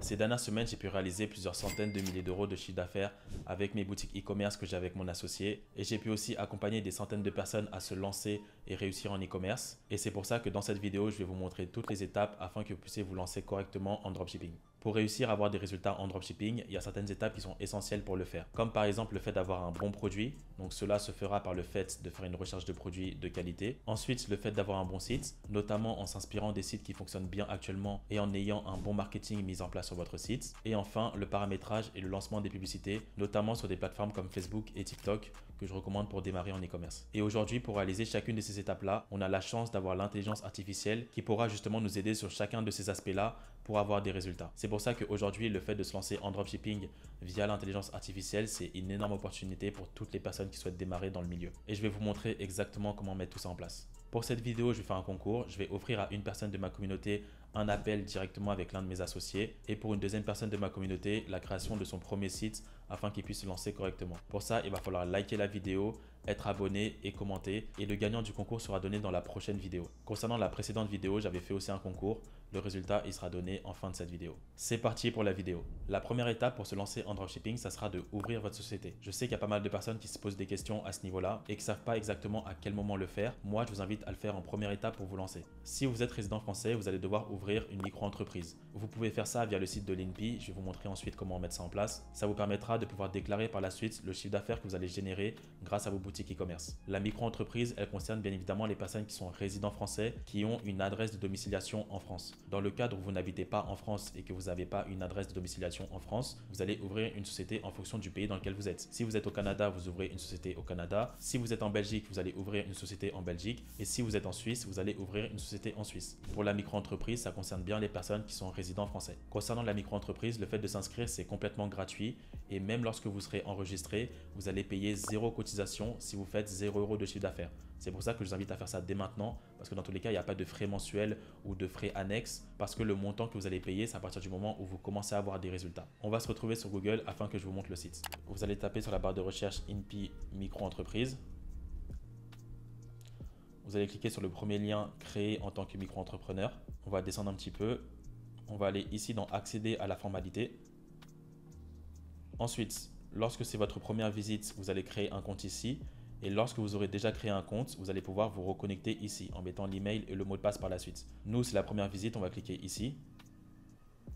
Ces dernières semaines, j'ai pu réaliser plusieurs centaines de milliers d'euros de chiffre d'affaires avec mes boutiques e-commerce que j'ai avec mon associé. Et j'ai pu aussi accompagner des centaines de personnes à se lancer et réussir en e-commerce. Et c'est pour ça que dans cette vidéo, je vais vous montrer toutes les étapes afin que vous puissiez vous lancer correctement en dropshipping. Pour réussir à avoir des résultats en dropshipping, il y a certaines étapes qui sont essentielles pour le faire. Comme par exemple le fait d'avoir un bon produit. Donc cela se fera par le fait de faire une recherche de produits de qualité. Ensuite, le fait d'avoir un bon site, notamment en s'inspirant des sites qui fonctionnent bien actuellement et en ayant un bon marketing mis en place sur votre site. Et enfin, le paramétrage et le lancement des publicités, notamment sur des plateformes comme Facebook et TikTok que je recommande pour démarrer en e-commerce. Et aujourd'hui, pour réaliser chacune de ces étapes-là, on a la chance d'avoir l'intelligence artificielle qui pourra justement nous aider sur chacun de ces aspects-là pour avoir des résultats. C'est pour ça qu'aujourd'hui, le fait de se lancer en dropshipping via l'intelligence artificielle, c'est une énorme opportunité pour toutes les personnes qui souhaitent démarrer dans le milieu. Et je vais vous montrer exactement comment mettre tout ça en place. Pour cette vidéo, je vais faire un concours. Je vais offrir à une personne de ma communauté un appel directement avec l'un de mes associés et pour une deuxième personne de ma communauté, la création de son premier site afin qu'il puisse se lancer correctement. Pour ça, il va falloir liker la vidéo, être abonné et commenter et le gagnant du concours sera donné dans la prochaine vidéo. Concernant la précédente vidéo, j'avais fait aussi un concours. Le résultat, il sera donné en fin de cette vidéo. C'est parti pour la vidéo. La première étape pour se lancer en dropshipping, ça sera de ouvrir votre société. Je sais qu'il y a pas mal de personnes qui se posent des questions à ce niveau-là et qui ne savent pas exactement à quel moment le faire. Moi, je vous invite à le faire en première étape pour vous lancer. Si vous êtes résident français, vous allez devoir ouvrir une micro-entreprise. Vous pouvez faire ça via le site de l'INPI. Je vais vous montrer ensuite comment mettre ça en place. Ça vous permettra de pouvoir déclarer par la suite le chiffre d'affaires que vous allez générer grâce à vos boutiques e-commerce. La micro-entreprise, elle concerne bien évidemment les personnes qui sont résidents français qui ont une adresse de domiciliation en France. Dans le cadre où vous n'habitez pas en France et que vous n'avez pas une adresse de domiciliation en France, vous allez ouvrir une société en fonction du pays dans lequel vous êtes. Si vous êtes au Canada, vous ouvrez une société au Canada. Si vous êtes en Belgique, vous allez ouvrir une société en Belgique. Et si vous êtes en Suisse, vous allez ouvrir une société en Suisse. Pour la micro-entreprise, ça concerne bien les personnes qui sont résidents français. Concernant la micro-entreprise, le fait de s'inscrire, c'est complètement gratuit. Et même lorsque vous serez enregistré, vous allez payer 0 cotisation si vous faites 0 € de chiffre d'affaires. C'est pour ça que je vous invite à faire ça dès maintenant, parce que dans tous les cas, il n'y a pas de frais mensuels ou de frais annexes, parce que le montant que vous allez payer, c'est à partir du moment où vous commencez à avoir des résultats. On va se retrouver sur Google afin que je vous montre le site. Vous allez taper sur la barre de recherche INPI micro-entreprise. Vous allez cliquer sur le premier lien créé en tant que micro-entrepreneur. On va descendre un petit peu. On va aller ici dans accéder à la formalité. Ensuite, lorsque c'est votre première visite, vous allez créer un compte ici. Et lorsque vous aurez déjà créé un compte, vous allez pouvoir vous reconnecter ici en mettant l'email et le mot de passe par la suite. Nous, c'est la première visite, on va cliquer ici.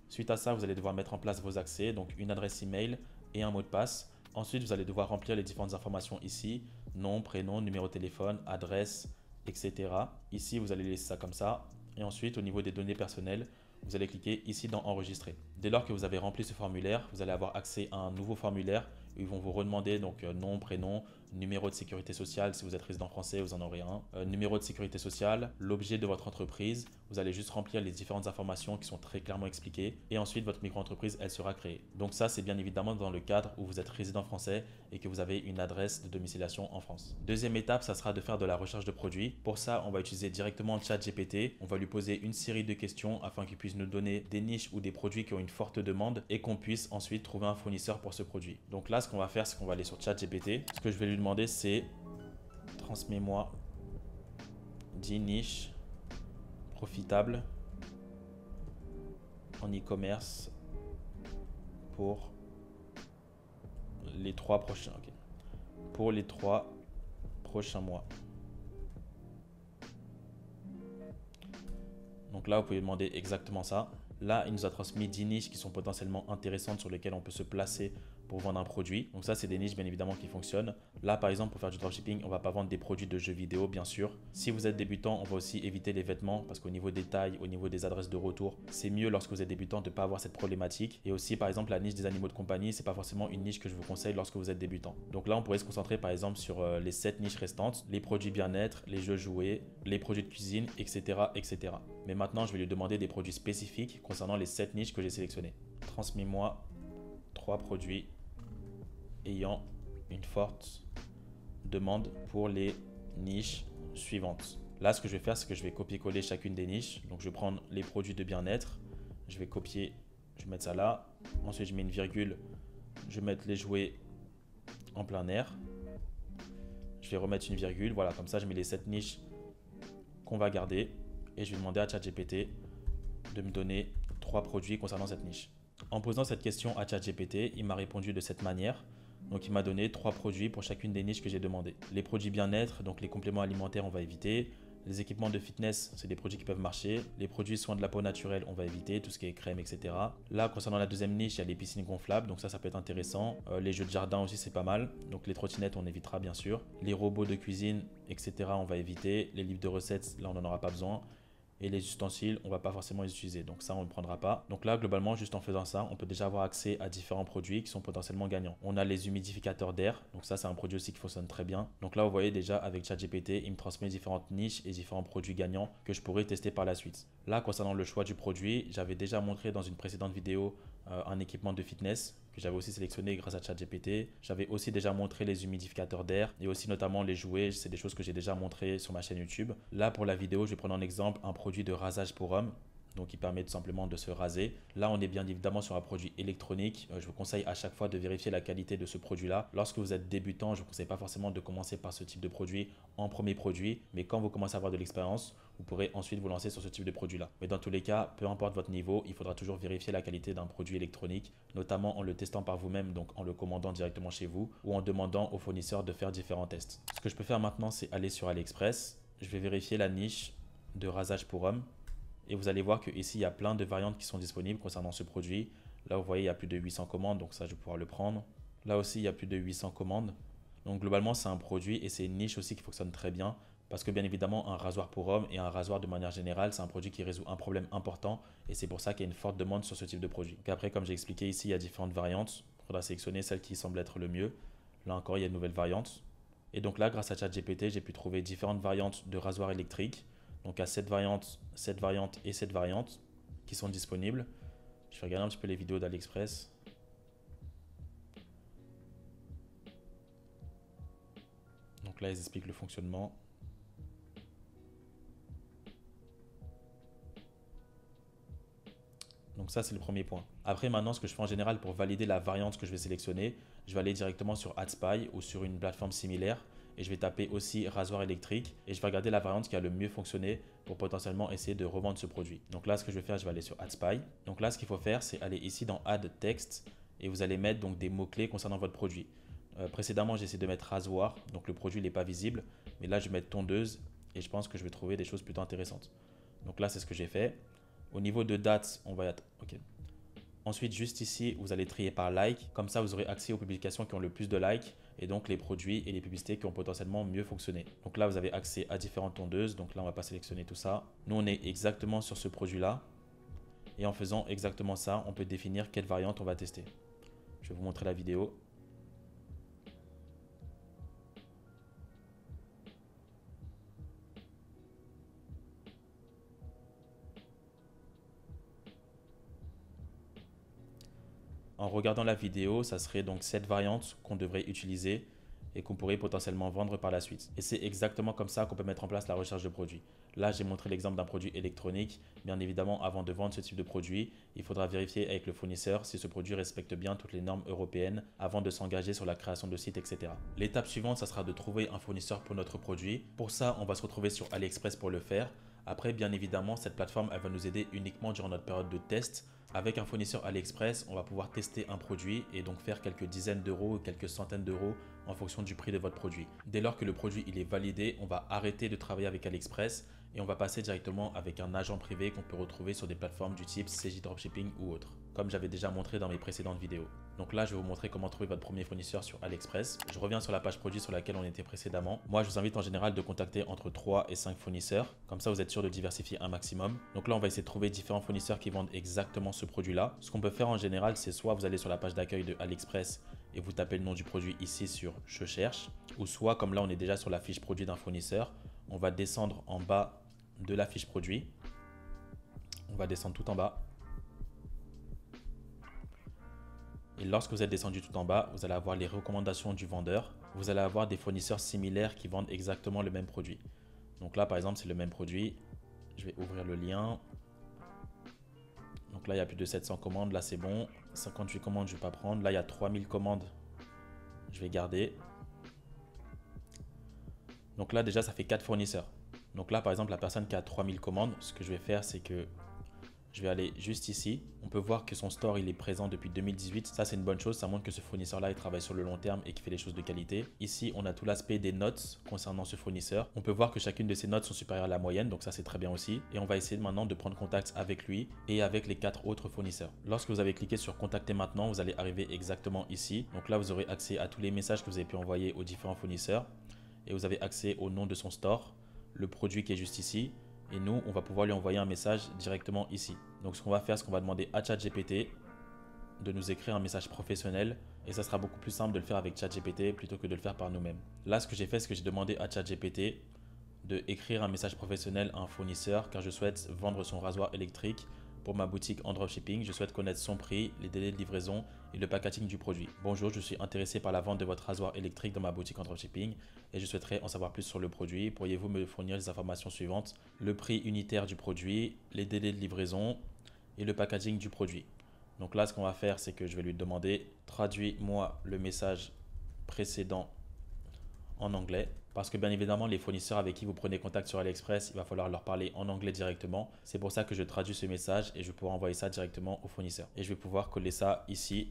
Suite à ça, vous allez devoir mettre en place vos accès, donc une adresse email et un mot de passe. Ensuite, vous allez devoir remplir les différentes informations ici, nom, prénom, numéro de téléphone, adresse, etc. Ici, vous allez laisser ça comme ça. Et ensuite, au niveau des données personnelles, vous allez cliquer ici dans enregistrer. Dès lors que vous avez rempli ce formulaire, vous allez avoir accès à un nouveau formulaire où ils vont vous redemander donc nom, prénom, numéro de sécurité sociale. Si vous êtes résident français, vous en aurez un. Numéro de sécurité sociale, l'objet de votre entreprise. Vous allez juste remplir les différentes informations qui sont très clairement expliquées. Et ensuite, votre micro-entreprise, elle sera créée. Donc ça, c'est bien évidemment dans le cadre où vous êtes résident français et que vous avez une adresse de domiciliation en France. Deuxième étape, ça sera de faire de la recherche de produits. Pour ça, on va utiliser directement ChatGPT. On va lui poser une série de questions afin qu'il puisse nous donner des niches ou des produits qui ont une forte demande et qu'on puisse ensuite trouver un fournisseur pour ce produit. Donc là, ce qu'on va faire, c'est qu'on va aller sur ChatGPT. Ce que je vais lui demander, c'est transmets-moi 10 niches profitables en e-commerce pour les 3 prochains, pour les 3 prochains mois. Donc là, vous pouvez demander exactement ça. Là, il nous a transmis 10 niches qui sont potentiellement intéressantes sur lesquelles on peut se placer pour vendre un produit. Donc ça, c'est des niches bien évidemment qui fonctionnent. Là, par exemple, pour faire du dropshipping, on ne va pas vendre des produits de jeux vidéo, bien sûr. Si vous êtes débutant, on va aussi éviter les vêtements parce qu'au niveau des tailles, au niveau des adresses de retour, c'est mieux lorsque vous êtes débutant de ne pas avoir cette problématique. Et aussi, par exemple, la niche des animaux de compagnie, c'est pas forcément une niche que je vous conseille lorsque vous êtes débutant. Donc là, on pourrait se concentrer par exemple sur les 7 niches restantes, les produits bien-être, les jeux jouets, les produits de cuisine, etc., etc. Mais maintenant, je vais lui demander des produits spécifiques concernant les 7 niches que j'ai sélectionnées. Transmets-moi 3 produits ayant une forte demande pour les niches suivantes. Là, ce que je vais faire, c'est que je vais copier-coller chacune des niches. Donc, je vais prendre les produits de bien-être. Je vais copier, je vais mettre ça là. Ensuite, je mets une virgule. Je vais mettre les jouets en plein air. Je vais remettre une virgule. Voilà, comme ça, je mets les 7 niches qu'on va garder. Et je vais demander à ChatGPT de me donner 3 produits concernant cette niche. En posant cette question à ChatGPT, il m'a répondu de cette manière. Donc il m'a donné 3 produits pour chacune des niches que j'ai demandé. Les produits bien-être, donc les compléments alimentaires, on va éviter. Les équipements de fitness, c'est des produits qui peuvent marcher. Les produits soins de la peau naturelle, on va éviter, tout ce qui est crème, etc. Là, concernant la deuxième niche, il y a les piscines gonflables, donc ça peut être intéressant. Les jeux de jardin aussi, c'est pas mal. Donc les trottinettes, on évitera bien sûr. Les robots de cuisine, etc., on va éviter. Les livres de recettes, là, on n'en aura pas besoin. Et les ustensiles, on va pas forcément les utiliser. Donc ça, on ne prendra pas. Donc là, globalement, juste en faisant ça, on peut déjà avoir accès à différents produits qui sont potentiellement gagnants. On a les humidificateurs d'air. Donc ça, c'est un produit aussi qui fonctionne très bien. Donc là, vous voyez déjà avec ChatGPT, il me transmet différentes niches et différents produits gagnants que je pourrais tester par la suite. Là, concernant le choix du produit, j'avais déjà montré dans une précédente vidéo un équipement de fitness que j'avais aussi sélectionné grâce à ChatGPT. J'avais aussi déjà montré les humidificateurs d'air et aussi notamment les jouets. C'est des choses que j'ai déjà montrées sur ma chaîne YouTube. Là, pour la vidéo, je vais prendre en exemple un produit de rasage pour homme. Donc, il permet tout simplement de se raser. Là, on est bien évidemment sur un produit électronique. Je vous conseille à chaque fois de vérifier la qualité de ce produit-là. Lorsque vous êtes débutant, je ne vous conseille pas forcément de commencer par ce type de produit en premier produit. Mais quand vous commencez à avoir de l'expérience, vous pourrez ensuite vous lancer sur ce type de produit-là. Mais dans tous les cas, peu importe votre niveau, il faudra toujours vérifier la qualité d'un produit électronique, notamment en le testant par vous-même, donc en le commandant directement chez vous ou en demandant au fournisseur de faire différents tests. Ce que je peux faire maintenant, c'est aller sur AliExpress. Je vais vérifier la niche de rasage pour homme. Et vous allez voir qu'ici, il y a plein de variantes qui sont disponibles concernant ce produit. Là, vous voyez, il y a plus de 800 commandes, donc ça, je vais pouvoir le prendre. Là aussi, il y a plus de 800 commandes. Donc globalement, c'est un produit et c'est une niche aussi qui fonctionne très bien. Parce que bien évidemment, un rasoir pour homme et un rasoir de manière générale, c'est un produit qui résout un problème important. Et c'est pour ça qu'il y a une forte demande sur ce type de produit. Donc après, comme j'ai expliqué ici, il y a différentes variantes. Il faudra sélectionner celle qui semble être le mieux. Là encore, il y a une nouvelle variante. Et donc là, grâce à ChatGPT, j'ai pu trouver différentes variantes de rasoir électrique. Donc à cette variante et cette variante qui sont disponibles. Je vais regarder un petit peu les vidéos d'AliExpress. Donc là, ils expliquent le fonctionnement. Donc ça, c'est le premier point. Après, maintenant, ce que je fais en général pour valider la variante que je vais sélectionner, je vais aller directement sur AdSpy ou sur une plateforme similaire et je vais taper aussi rasoir électrique et je vais regarder la variante qui a le mieux fonctionné pour potentiellement essayer de revendre ce produit. Donc là, ce que je vais faire, je vais aller sur AdSpy. Donc là, ce qu'il faut faire, c'est aller ici dans Add Text et vous allez mettre donc des mots-clés concernant votre produit. Précédemment, j'ai essayé de mettre rasoir, donc le produit n'est pas visible, mais là, je vais mettre tondeuse et je pense que je vais trouver des choses plutôt intéressantes. Donc là, c'est ce que j'ai fait. Au niveau de date, on va être OK. Ensuite, juste ici, vous allez trier par like. Comme ça, vous aurez accès aux publications qui ont le plus de likes et donc les produits et les publicités qui ont potentiellement mieux fonctionné. Donc là, vous avez accès à différentes tondeuses. Donc là, on ne va pas sélectionner tout ça. Nous, on est exactement sur ce produit-là. Et en faisant exactement ça, on peut définir quelle variante on va tester. Je vais vous montrer la vidéo. En regardant la vidéo, ça serait donc cette variante qu'on devrait utiliser et qu'on pourrait potentiellement vendre par la suite. Et c'est exactement comme ça qu'on peut mettre en place la recherche de produits. Là, j'ai montré l'exemple d'un produit électronique. Bien évidemment, avant de vendre ce type de produit, il faudra vérifier avec le fournisseur si ce produit respecte bien toutes les normes européennes avant de s'engager sur la création de site, etc. L'étape suivante, ça sera de trouver un fournisseur pour notre produit. Pour ça, on va se retrouver sur AliExpress pour le faire. Après, bien évidemment, cette plateforme, elle va nous aider uniquement durant notre période de test. Avec un fournisseur AliExpress, on va pouvoir tester un produit et donc faire quelques dizaines d'euros ou quelques centaines d'euros en fonction du prix de votre produit. Dès lors que le produit il est validé, on va arrêter de travailler avec AliExpress et on va passer directement avec un agent privé qu'on peut retrouver sur des plateformes du type CJ Dropshipping ou autre, comme j'avais déjà montré dans mes précédentes vidéos. Donc là, je vais vous montrer comment trouver votre premier fournisseur sur AliExpress. Je reviens sur la page produit sur laquelle on était précédemment. Moi, je vous invite en général de contacter entre 3 et 5 fournisseurs. Comme ça, vous êtes sûr de diversifier un maximum. Donc là, on va essayer de trouver différents fournisseurs qui vendent exactement ce produit-là. Ce qu'on peut faire en général, c'est soit vous allez sur la page d'accueil de AliExpress et vous tapez le nom du produit ici sur « Je cherche » ou soit, comme là, on est déjà sur la fiche produit d'un fournisseur, on va descendre en bas de la fiche produit. On va descendre tout en bas. Et lorsque vous êtes descendu tout en bas, vous allez avoir les recommandations du vendeur. Vous allez avoir des fournisseurs similaires qui vendent exactement le même produit. Donc là, par exemple, c'est le même produit. Je vais ouvrir le lien. Donc là, il y a plus de 700 commandes. Là, c'est bon. 58 commandes, je ne vais pas prendre. Là, il y a 3000 commandes. Je vais garder. Donc là, déjà, ça fait 4 fournisseurs. Donc là, par exemple, la personne qui a 3000 commandes, ce que je vais faire, c'est que Je vais aller juste ici. On peut voir que son store il est présent depuis 2018. Ça c'est une bonne chose, ça montre que ce fournisseur là il travaille sur le long terme et qu'il fait les choses de qualité. Ici on a tout l'aspect des notes concernant ce fournisseur. On peut voir que chacune de ces notes sont supérieures à la moyenne, donc ça c'est très bien aussi. Et on va essayer maintenant de prendre contact avec lui et avec les 4 autres fournisseurs. Lorsque vous avez cliqué sur contacter maintenant, vous allez arriver exactement ici. Donc là vous aurez accès à tous les messages que vous avez pu envoyer aux différents fournisseurs. Et vous avez accès au nom de son store, le produit qui est juste ici. Et nous, on va pouvoir lui envoyer un message directement ici. Donc ce qu'on va faire, c'est qu'on va demander à ChatGPT de nous écrire un message professionnel. Et ça sera beaucoup plus simple de le faire avec ChatGPT plutôt que de le faire par nous-mêmes. Là, ce que j'ai fait, c'est que j'ai demandé à ChatGPT de écrire un message professionnel à un fournisseur car je souhaite vendre son rasoir électrique pour ma boutique en dropshipping. Je souhaite connaître son prix, les délais de livraison et le packaging du produit. Bonjour, je suis intéressé par la vente de votre rasoir électrique dans ma boutique en dropshipping et je souhaiterais en savoir plus sur le produit. Pourriez-vous me fournir les informations suivantes? Le prix unitaire du produit, les délais de livraison et le packaging du produit. Donc là, ce qu'on va faire, c'est que je vais lui demander traduis-moi le message précédent en anglais. Parce que bien évidemment, les fournisseurs avec qui vous prenez contact sur AliExpress, il va falloir leur parler en anglais directement. C'est pour ça que je traduis ce message et je vais pouvoir envoyer ça directement au fournisseur. Et je vais pouvoir coller ça ici.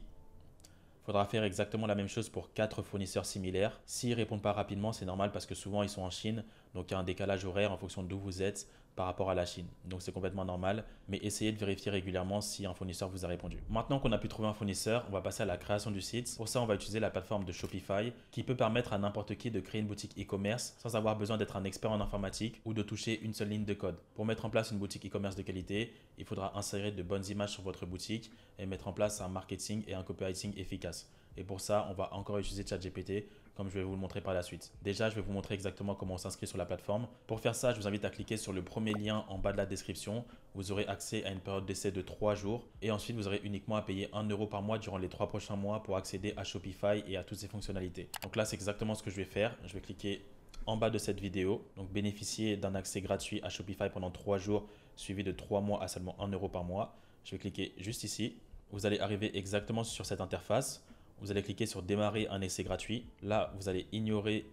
Il faudra faire exactement la même chose pour 4 fournisseurs similaires. S'ils ne répondent pas rapidement, c'est normal parce que souvent ils sont en Chine. Donc il y a un décalage horaire en fonction d'où vous êtes par rapport à la Chine. Donc c'est complètement normal. Mais essayez de vérifier régulièrement si un fournisseur vous a répondu. Maintenant qu'on a pu trouver un fournisseur, on va passer à la création du site. Pour ça, on va utiliser la plateforme de Shopify qui peut permettre à n'importe qui de créer une boutique e-commerce sans avoir besoin d'être un expert en informatique ou de toucher une seule ligne de code. Pour mettre en place une boutique e-commerce de qualité, il faudra insérer de bonnes images sur votre boutique et mettre en place un marketing et un copywriting efficace. Et pour ça, on va encore utiliser ChatGPT comme je vais vous le montrer par la suite. Déjà, je vais vous montrer exactement comment on s'inscrit sur la plateforme. Pour faire ça, je vous invite à cliquer sur le premier lien en bas de la description. Vous aurez accès à une période d'essai de 3 jours et ensuite vous aurez uniquement à payer 1 euro par mois durant les 3 prochains mois pour accéder à Shopify et à toutes ses fonctionnalités. Donc là, c'est exactement ce que je vais faire. Je vais cliquer en bas de cette vidéo. Donc bénéficier d'un accès gratuit à Shopify pendant 3 jours suivi de 3 mois à seulement 1 euro par mois. Je vais cliquer juste ici. Vous allez arriver exactement sur cette interface. Vous allez cliquer sur démarrer un essai gratuit. Là, vous allez ignorer.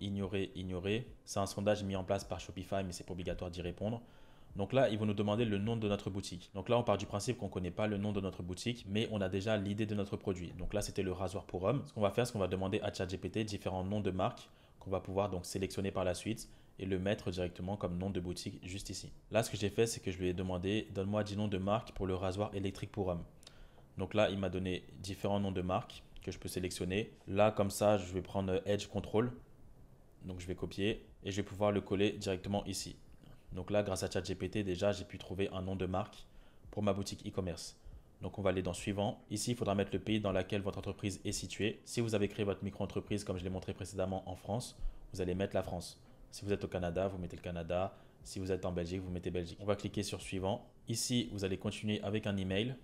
C'est un sondage mis en place par Shopify, mais c'est pas obligatoire d'y répondre. Donc là, ils vont nous demander le nom de notre boutique. Donc là, on part du principe qu'on ne connaît pas le nom de notre boutique, mais on a déjà l'idée de notre produit. Donc là, c'était le rasoir pour homme. Ce qu'on va faire, c'est qu'on va demander à ChatGPT différents noms de marques qu'on va pouvoir donc sélectionner par la suite et le mettre directement comme nom de boutique juste ici. Là, ce que j'ai fait, c'est que je lui ai demandé donne-moi 10 noms de marques pour le rasoir électrique pour homme. Donc là, il m'a donné différents noms de marques que je peux sélectionner. Là, comme ça, je vais prendre Edge Control. Donc, je vais copier et je vais pouvoir le coller directement ici. Donc là, grâce à ChatGPT, déjà, j'ai pu trouver un nom de marque pour ma boutique e-commerce. Donc, on va aller dans Suivant. Ici, il faudra mettre le pays dans lequel votre entreprise est située. Si vous avez créé votre micro-entreprise, comme je l'ai montré précédemment en France, vous allez mettre la France. Si vous êtes au Canada, vous mettez le Canada. Si vous êtes en Belgique, vous mettez Belgique. On va cliquer sur Suivant. Ici, vous allez continuer avec un email.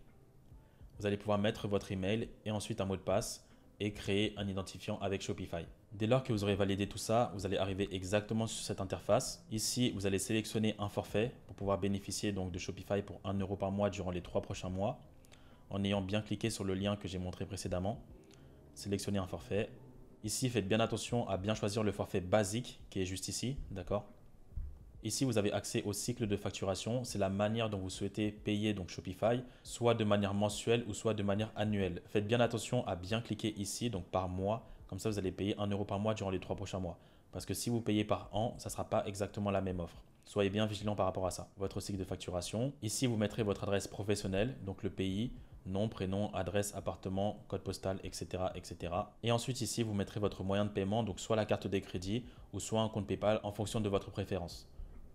Vous allez pouvoir mettre votre email et ensuite un mot de passe et créer un identifiant avec Shopify. Dès lors que vous aurez validé tout ça, vous allez arriver exactement sur cette interface. Ici, vous allez sélectionner un forfait pour pouvoir bénéficier donc de Shopify pour 1 euro par mois durant les 3 prochains mois en ayant bien cliqué sur le lien que j'ai montré précédemment. Sélectionnez un forfait. Ici, faites bien attention à bien choisir le forfait basique qui est juste ici, d'accord ? Ici, vous avez accès au cycle de facturation. C'est la manière dont vous souhaitez payer donc Shopify, soit de manière mensuelle ou soit de manière annuelle. Faites bien attention à bien cliquer ici, donc par mois. Comme ça, vous allez payer 1 euro par mois durant les 3 prochains mois. Parce que si vous payez par an, ça ne sera pas exactement la même offre. Soyez bien vigilant par rapport à ça. Votre cycle de facturation. Ici, vous mettrez votre adresse professionnelle, donc le pays, nom, prénom, adresse, appartement, code postal, etc., etc. Et ensuite, ici, vous mettrez votre moyen de paiement, donc soit la carte de crédit ou soit un compte PayPal en fonction de votre préférence.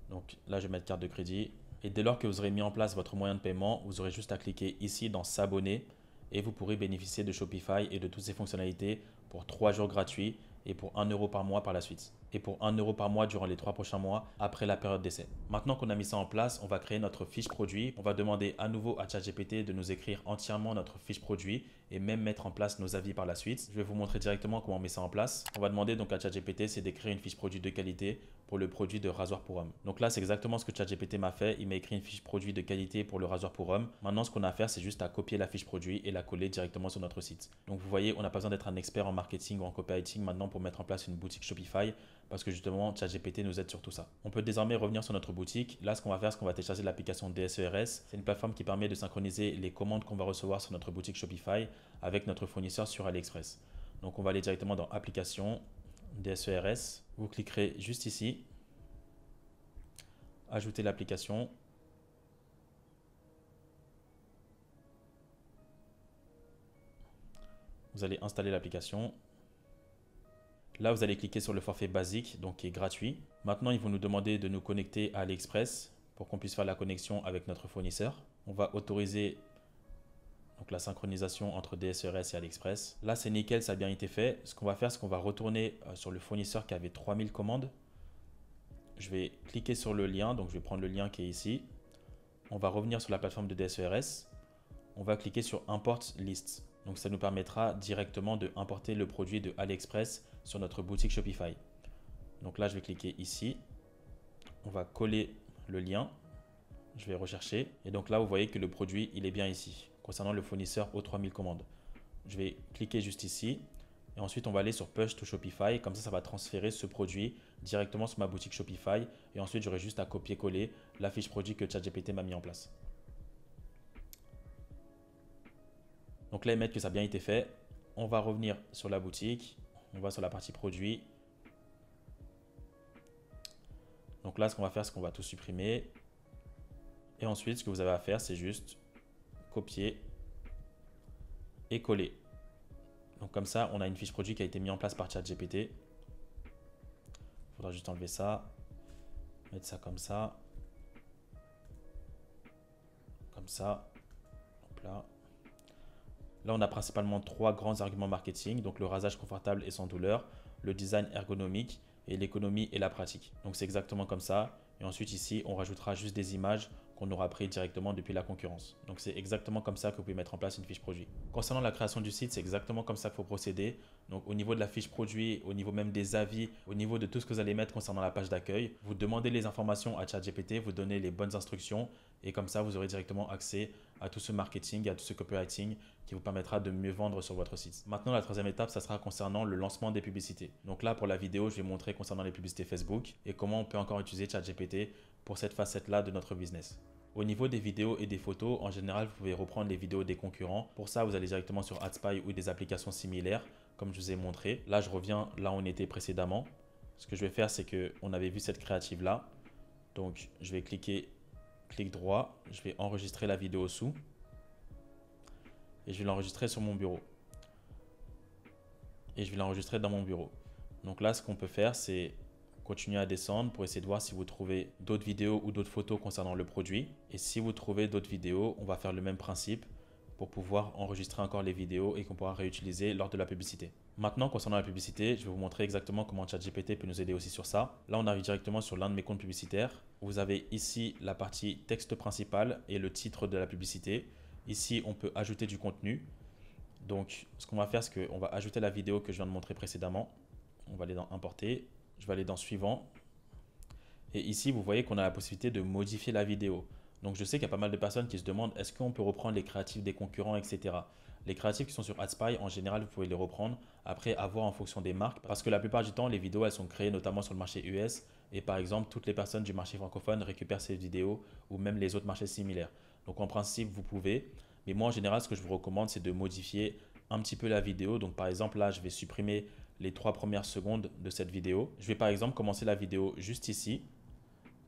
Donc là, je vais mettre carte de crédit. Et dès lors que vous aurez mis en place votre moyen de paiement, vous aurez juste à cliquer ici dans s'abonner et vous pourrez bénéficier de Shopify et de toutes ses fonctionnalités pour 3 jours gratuits et pour 1 euro par mois par la suite. Et pour 1 euro par mois durant les 3 prochains mois après la période d'essai. Maintenant qu'on a mis ça en place, on va créer notre fiche produit. On va demander à nouveau à ChatGPT de nous écrire entièrement notre fiche produit et même mettre en place nos avis par la suite. Je vais vous montrer directement comment on met ça en place. On va demander donc à ChatGPT c'est d'écrire une fiche produit de qualité pour le produit de rasoir pour homme. Donc là, c'est exactement ce que ChatGPT m'a fait. Il m'a écrit une fiche produit de qualité pour le rasoir pour homme. Maintenant, ce qu'on a à faire, c'est juste à copier la fiche produit et la coller directement sur notre site. Donc vous voyez, on n'a pas besoin d'être un expert en marketing ou en copywriting maintenant pour mettre en place une boutique Shopify parce que justement ChatGPT nous aide sur tout ça. On peut désormais revenir sur notre boutique. Là, ce qu'on va faire, c'est qu'on va télécharger l'application DSERS. C'est une plateforme qui permet de synchroniser les commandes qu'on va recevoir sur notre boutique Shopify avec notre fournisseur sur AliExpress. Donc on va aller directement dans Applications, DSERS. Vous cliquerez juste ici, Ajouter l'application. Vous allez installer l'application. Là, vous allez cliquer sur le forfait basique, donc qui est gratuit. Maintenant, ils vont nous demander de nous connecter à AliExpress pour qu'on puisse faire la connexion avec notre fournisseur. On va autoriser donc, la synchronisation entre DSERS et AliExpress. Là, c'est nickel, ça a bien été fait. Ce qu'on va faire, c'est qu'on va retourner sur le fournisseur qui avait 3000 commandes. Je vais cliquer sur le lien, donc je vais prendre le lien qui est ici. On va revenir sur la plateforme de DSERS. On va cliquer sur Import List. Donc ça nous permettra directement de importer le produit de AliExpress sur notre boutique Shopify. Donc là, je vais cliquer ici. On va coller le lien. Je vais rechercher. Et donc là, vous voyez que le produit, il est bien ici, concernant le fournisseur aux 3000 commandes. Je vais cliquer juste ici. Et ensuite, on va aller sur Push to Shopify. Comme ça va transférer ce produit directement sur ma boutique Shopify. Et ensuite, j'aurai juste à copier-coller la fiche produit que ChatGPT m'a mis en place. Donc là, ils mettent que ça a bien été fait. On va revenir sur la boutique. On va sur la partie produit. Donc là, ce qu'on va faire, c'est qu'on va tout supprimer. Et ensuite, ce que vous avez à faire, c'est juste copier et coller. Donc comme ça, on a une fiche produit qui a été mise en place par ChatGPT. Il faudra juste enlever ça. Mettre ça comme ça. Comme ça. Hop là. Là, on a principalement 3 grands arguments marketing, donc le rasage confortable et sans douleur, le design ergonomique et l'économie et la pratique. Donc c'est exactement comme ça. Et ensuite ici, on rajoutera juste des images qu'on aura prises directement depuis la concurrence. Donc c'est exactement comme ça que vous pouvez mettre en place une fiche produit. Concernant la création du site, c'est exactement comme ça qu'il faut procéder. Donc au niveau de la fiche produit, au niveau même des avis, au niveau de tout ce que vous allez mettre concernant la page d'accueil, vous demandez les informations à ChatGPT, vous donnez les bonnes instructions et comme ça, vous aurez directement accès à tout ce marketing, à tout ce copywriting qui vous permettra de mieux vendre sur votre site. Maintenant, la troisième étape, ça sera concernant le lancement des publicités. Donc là, pour la vidéo, je vais montrer concernant les publicités Facebook et comment on peut encore utiliser ChatGPT pour cette facette-là de notre business. Au niveau des vidéos et des photos, en général, vous pouvez reprendre les vidéos des concurrents. Pour ça, vous allez directement sur AdSpy ou des applications similaires, comme je vous ai montré. Là, je reviens là où on était précédemment. Ce que je vais faire, c'est qu'on avait vu cette créative-là. Donc, je vais cliquer, clic droit. Je vais enregistrer la vidéo sous. Et je vais l'enregistrer sur mon bureau. Et je vais l'enregistrer dans mon bureau. Donc là, ce qu'on peut faire, c'est continuez à descendre pour essayer de voir si vous trouvez d'autres vidéos ou d'autres photos concernant le produit. Et si vous trouvez d'autres vidéos, on va faire le même principe pour pouvoir enregistrer encore les vidéos et qu'on pourra réutiliser lors de la publicité. Maintenant, concernant la publicité, je vais vous montrer exactement comment ChatGPT peut nous aider aussi sur ça. Là, on arrive directement sur l'un de mes comptes publicitaires. Vous avez ici la partie texte principal et le titre de la publicité. Ici, on peut ajouter du contenu. Donc, ce qu'on va faire, c'est qu'on va ajouter la vidéo que je viens de montrer précédemment. On va aller dans Importer. Je vais aller dans Suivant. Et ici, vous voyez qu'on a la possibilité de modifier la vidéo. Donc, je sais qu'il y a pas mal de personnes qui se demandent est-ce qu'on peut reprendre les créatifs des concurrents, etc. Les créatifs qui sont sur AdSpy, en général, vous pouvez les reprendre après avoir en fonction des marques. Parce que la plupart du temps, les vidéos, elles sont créées notamment sur le marché US. Et par exemple, toutes les personnes du marché francophone récupèrent ces vidéos ou même les autres marchés similaires. Donc, en principe, vous pouvez. Mais moi, en général, ce que je vous recommande, c'est de modifier un petit peu la vidéo. Donc, par exemple, là, je vais supprimer les 3 premières secondes de cette vidéo. Je vais par exemple commencer la vidéo juste ici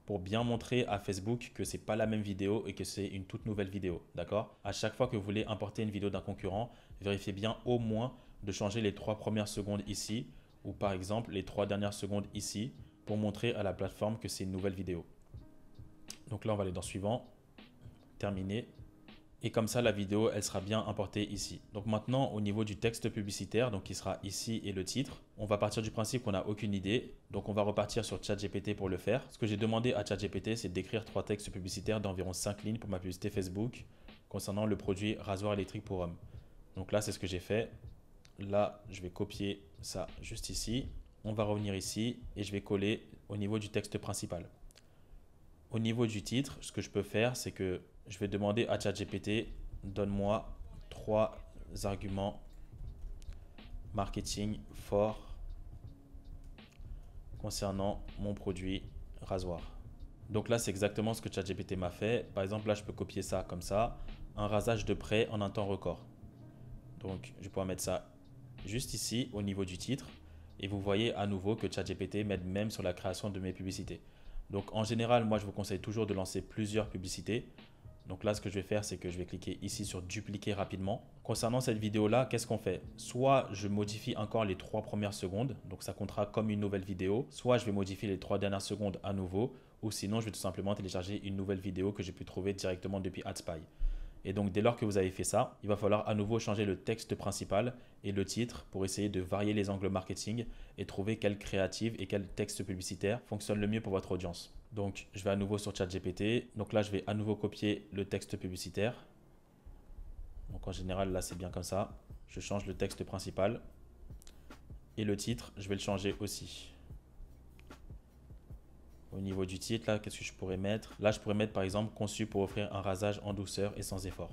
pour bien montrer à Facebook que ce n'est pas la même vidéo et que c'est une toute nouvelle vidéo. D'accord? À chaque fois que vous voulez importer une vidéo d'un concurrent, vérifiez bien au moins de changer les 3 premières secondes ici ou par exemple les 3 dernières secondes ici pour montrer à la plateforme que c'est une nouvelle vidéo. Donc là, on va aller dans Suivant, Terminer. Et comme ça, la vidéo, elle sera bien importée ici. Donc maintenant, au niveau du texte publicitaire, donc qui sera ici et le titre, on va partir du principe qu'on n'a aucune idée. Donc on va repartir sur ChatGPT pour le faire. Ce que j'ai demandé à ChatGPT, c'est d'écrire 3 textes publicitaires d'environ 5 lignes pour ma publicité Facebook concernant le produit rasoir électrique pour hommes. Donc là, c'est ce que j'ai fait. Là, je vais copier ça juste ici. On va revenir ici et je vais coller au niveau du texte principal. Au niveau du titre, ce que je peux faire, c'est que je vais demander à ChatGPT, donne-moi 3 arguments marketing forts concernant mon produit rasoir. Donc là, c'est exactement ce que ChatGPT m'a fait. Par exemple, là, je peux copier ça comme ça. Un rasage de près en un temps record. Donc, je vais pouvoir mettre ça juste ici au niveau du titre. Et vous voyez à nouveau que ChatGPT m'aide même sur la création de mes publicités. Donc, en général, moi, je vous conseille toujours de lancer plusieurs publicités. Donc là, ce que je vais faire, c'est que je vais cliquer ici sur dupliquer rapidement. Concernant cette vidéo-là, qu'est-ce qu'on fait? Soit je modifie encore les 3 premières secondes, donc ça comptera comme une nouvelle vidéo. Soit je vais modifier les 3 dernières secondes à nouveau. Ou sinon, je vais tout simplement télécharger une nouvelle vidéo que j'ai pu trouver directement depuis AdSpy. Et donc, dès lors que vous avez fait ça, il va falloir à nouveau changer le texte principal et le titre pour essayer de varier les angles marketing et trouver quelle créative et quel texte publicitaire fonctionne le mieux pour votre audience. Donc, je vais à nouveau sur ChatGPT. Donc là, je vais à nouveau copier le texte publicitaire. Donc, en général, là, c'est bien comme ça. Je change le texte principal. Et le titre, je vais le changer aussi. Au niveau du titre, là, qu'est-ce que je pourrais mettre? Là, je pourrais mettre par exemple conçu pour offrir un rasage en douceur et sans effort.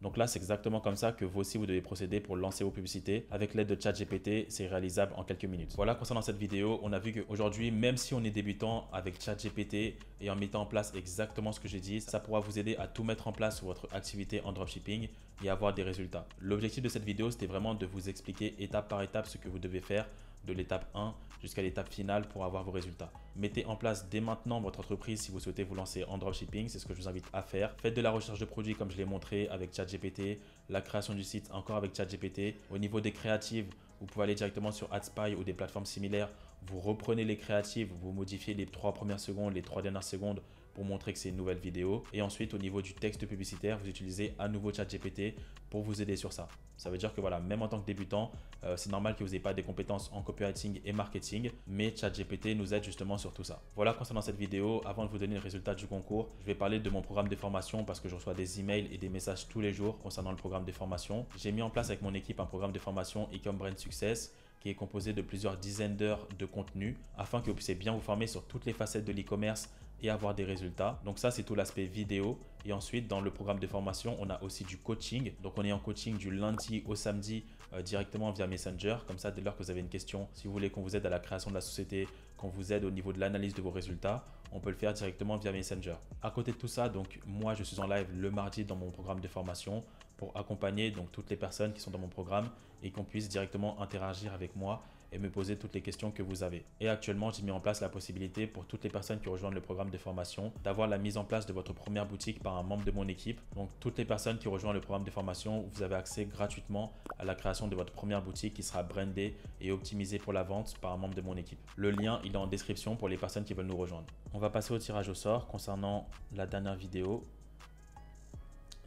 Donc là, c'est exactement comme ça que vous aussi, vous devez procéder pour lancer vos publicités. Avec l'aide de ChatGPT, c'est réalisable en quelques minutes. Voilà, concernant cette vidéo, on a vu qu'aujourd'hui, même si on est débutant avec ChatGPT et en mettant en place exactement ce que j'ai dit, ça pourra vous aider à tout mettre en place sur votre activité en dropshipping et avoir des résultats. L'objectif de cette vidéo, c'était vraiment de vous expliquer étape par étape ce que vous devez faire de l'étape 1 jusqu'à l'étape finale pour avoir vos résultats. Mettez en place dès maintenant votre entreprise si vous souhaitez vous lancer en dropshipping, c'est ce que je vous invite à faire. Faites de la recherche de produits comme je l'ai montré avec ChatGPT, la création du site encore avec ChatGPT. Au niveau des créatives, vous pouvez aller directement sur AdSpy ou des plateformes similaires. Vous reprenez les créatives, vous modifiez les 3 premières secondes, les 3 dernières secondes pour montrer que c'est une nouvelle vidéo. Et ensuite, au niveau du texte publicitaire, vous utilisez à nouveau ChatGPT pour vous aider sur ça. Ça veut dire que voilà, même en tant que débutant, c'est normal que vous n'ayez pas des compétences en copywriting et marketing, mais ChatGPT nous aide justement sur tout ça. Voilà concernant cette vidéo. Avant de vous donner le résultat du concours, je vais parler de mon programme de formation parce que je reçois des emails et des messages tous les jours concernant le programme de formation. J'ai mis en place avec mon équipe un programme de formation Ecom Brand Success qui est composé de plusieurs dizaines d'heures de contenu afin que vous puissiez bien vous former sur toutes les facettes de l'e-commerce et avoir des résultats. Donc ça, c'est tout l'aspect vidéo. Et ensuite, dans le programme de formation, on a aussi du coaching. Donc on est en coaching du lundi au samedi directement via Messenger. Comme ça, dès lors que vous avez une question, si vous voulez qu'on vous aide à la création de la société, qu'on vous aide au niveau de l'analyse de vos résultats, on peut le faire directement via Messenger. À côté de tout ça, donc moi, je suis en live le mardi dans mon programme de formation pour accompagner donc toutes les personnes qui sont dans mon programme et qu'on puisse directement interagir avec moi et me poser toutes les questions que vous avez. Et actuellement, j'ai mis en place la possibilité pour toutes les personnes qui rejoignent le programme de formation d'avoir la mise en place de votre première boutique par un membre de mon équipe. Donc, toutes les personnes qui rejoignent le programme de formation, vous avez accès gratuitement à la création de votre première boutique qui sera brandée et optimisée pour la vente par un membre de mon équipe. Le lien, il est en description pour les personnes qui veulent nous rejoindre. On va passer au tirage au sort concernant la dernière vidéo.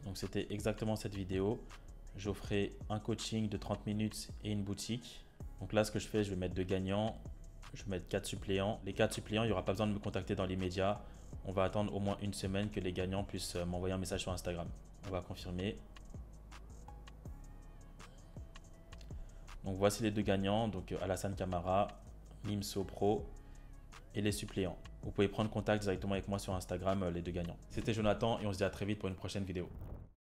Donc, c'était exactement cette vidéo. J'offrais un coaching de 30 minutes et une boutique. Donc là, ce que je fais, je vais mettre 2 gagnants, je vais mettre 4 suppléants. Les 4 suppléants, il n'y aura pas besoin de me contacter dans l'immédiat. On va attendre au moins une semaine que les gagnants puissent m'envoyer un message sur Instagram. On va confirmer. Donc voici les 2 gagnants, donc Alassane Camara, Mimso Pro et les suppléants. Vous pouvez prendre contact directement avec moi sur Instagram, les 2 gagnants. C'était Jonathan et on se dit à très vite pour une prochaine vidéo.